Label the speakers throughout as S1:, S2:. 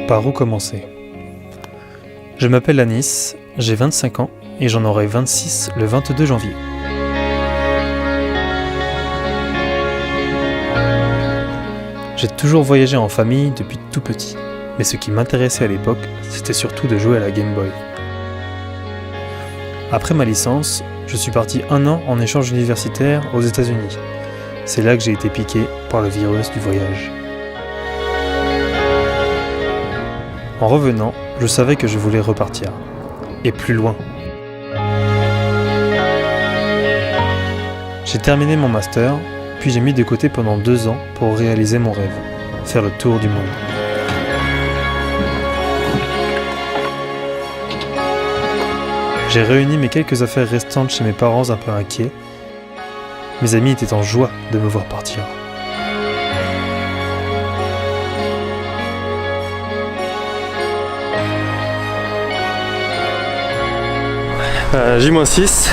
S1: Par où commencer ? Je m'appelle Anis, j'ai 25 ans et j'en aurai 26 le 22 janvier. J'ai toujours voyagé en famille depuis tout petit, mais ce qui m'intéressait à l'époque, c'était surtout de jouer à la Game Boy. Après ma licence, je suis parti 1 an en échange universitaire aux États-Unis. C'est là que j'ai été piqué par le virus du voyage. En revenant, je savais que je voulais repartir, et plus loin. J'ai terminé mon master, puis j'ai mis de côté pendant 2 ans pour réaliser mon rêve, faire le tour du monde. J'ai réuni mes quelques affaires restantes chez mes parents un peu inquiets. Mes amis étaient en joie de me voir partir.
S2: J-6,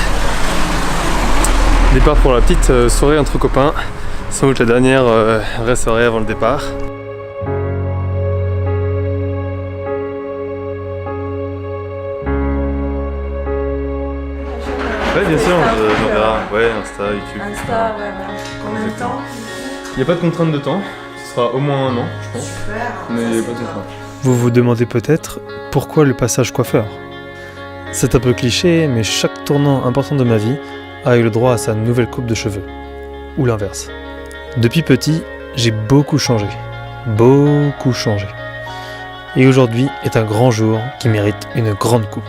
S2: départ pour la petite soirée entre copains, sans doute la dernière vraie soirée avant le départ. Ouais, bien sûr, on verra. Ouais, Insta, YouTube.
S3: Insta, ouais. Combien de temps ?
S2: Il n'y a pas de contrainte de temps, ce sera au moins 1 an, je pense.
S3: Super.
S2: Mais il n'y a pas de contrainte.
S1: Vous vous demandez peut-être pourquoi le passage coiffeur ? C'est un peu cliché, mais chaque tournant important de ma vie a eu le droit à sa nouvelle coupe de cheveux. Ou l'inverse. Depuis petit, j'ai beaucoup changé. Beaucoup changé. Et aujourd'hui est un grand jour qui mérite une grande coupe.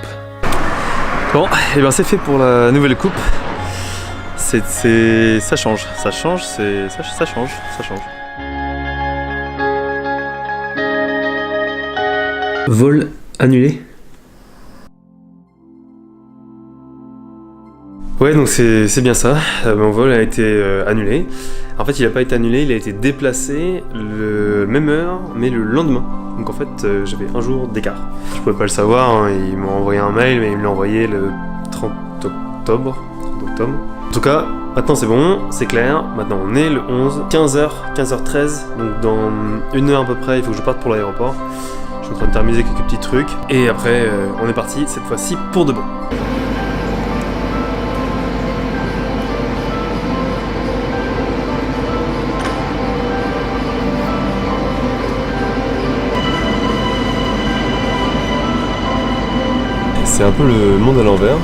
S2: Bon, et ben c'est fait pour la nouvelle coupe. Ça change. Vol annulé. Ouais, donc c'est bien ça. Mon vol a été annulé. En fait, il n'a pas été annulé, il a été déplacé le même heure, mais le lendemain. Donc en fait, j'avais 1 jour d'écart. Je pouvais pas le savoir, hein. Ils m'ont envoyé un mail, mais ils me l'ont envoyé le 30 octobre. En tout cas, maintenant c'est bon, c'est clair. Maintenant on est le 11, 15h13. Donc dans 1 heure à peu près, il faut que je parte pour l'aéroport. Je suis en train de terminer quelques petits trucs. Et après, on est parti, cette fois-ci pour de bon. C'est un peu le monde à l'envers,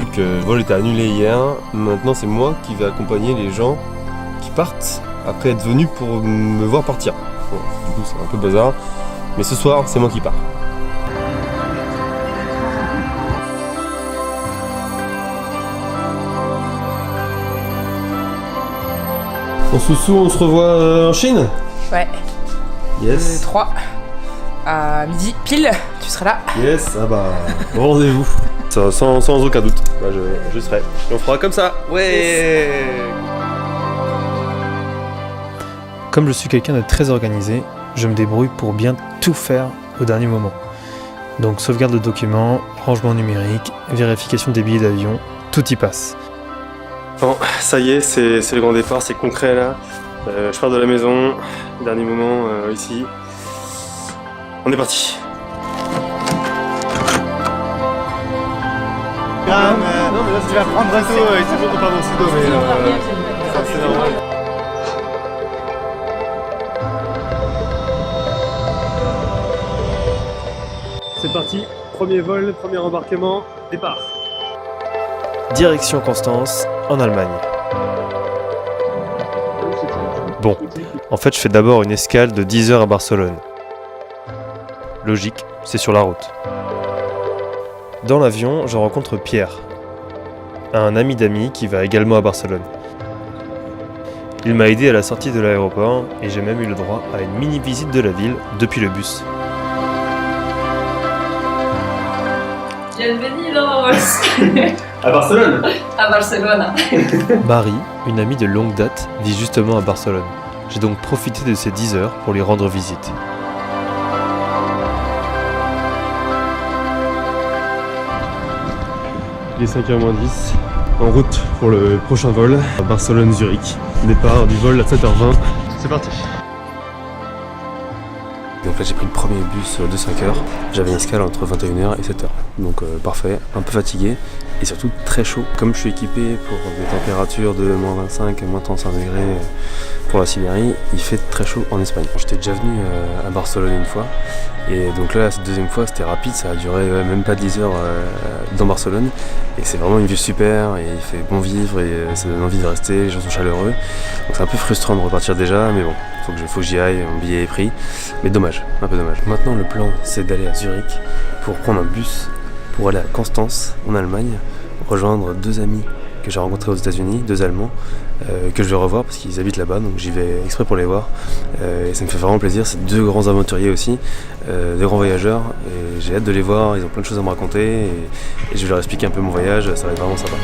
S2: vu que le vol était annulé hier, maintenant c'est moi qui vais accompagner les gens qui partent après être venus pour me voir partir. Bon, du coup c'est un peu bazar, mais ce soir c'est moi qui pars. On se revoit en Chine ?
S3: Ouais.
S2: Yes.
S3: Le 3 à midi pile, tu seras là.
S2: Yes, ah bah, bon rendez-vous. Sans aucun doute, bah, je serai. Et on fera comme ça, ouais.
S1: Comme je suis quelqu'un de très organisé, je me débrouille pour bien tout faire au dernier moment. Donc sauvegarde de documents, rangement numérique, vérification des billets d'avion, tout y passe.
S2: Bon, ça y est, c'est le grand départ, c'est concret là. Je pars de la maison, dernier moment ici. On est parti.
S4: Ah, mais non, mais là, tu vas prendre un saut et c'est bon, pardon, c'est dos, mais ça, c'est normal.
S2: C'est parti, premier vol, premier embarquement, départ.
S1: Direction Constance, en Allemagne. Bon, en fait je fais d'abord une escale de 10 heures à Barcelone. Logique, c'est sur la route. Dans l'avion, je rencontre Pierre, un ami d'amis qui va également à Barcelone. Il m'a aidé à la sortie de l'aéroport et j'ai même eu le droit à une mini-visite de la ville depuis le bus.
S3: Bienvenidos
S2: À Barcelone.
S3: à Barcelone.
S1: Marie, une amie de longue date, vit justement à Barcelone. J'ai donc profité de ces 10 heures pour lui rendre visite.
S2: Il est 5h-10, en route pour le prochain vol à Barcelone-Zurich. Départ du vol à 7h20. C'est parti. Donc là j'ai pris le premier bus de 5h, j'avais une escale entre 21h et 7h. Donc parfait, un peu fatigué et surtout très chaud. Comme je suis équipé pour des températures de moins 25 et moins 35 degrés pour la Sibérie, il fait très chaud en Espagne. J'étais déjà venu à Barcelone une fois et donc là cette deuxième fois c'était rapide, ça a duré même pas 10 heures dans Barcelone et c'est vraiment une ville super et il fait bon vivre et ça donne envie de rester, les gens sont chaleureux. Donc c'est un peu frustrant de repartir déjà mais bon, faut que j'y aille, mon billet est pris, mais dommage, un peu dommage. Maintenant le plan c'est d'aller à Zurich pour prendre un bus pour aller à Constance en Allemagne, rejoindre 2 amis que j'ai rencontrés aux États-Unis, 2 Allemands, que je vais revoir parce qu'ils habitent là-bas, donc j'y vais exprès pour les voir. Et ça me fait vraiment plaisir, c'est 2 grands aventuriers aussi, 2 grands voyageurs, et j'ai hâte de les voir, ils ont plein de choses à me raconter, et je vais leur expliquer un peu mon voyage, ça va être vraiment sympa.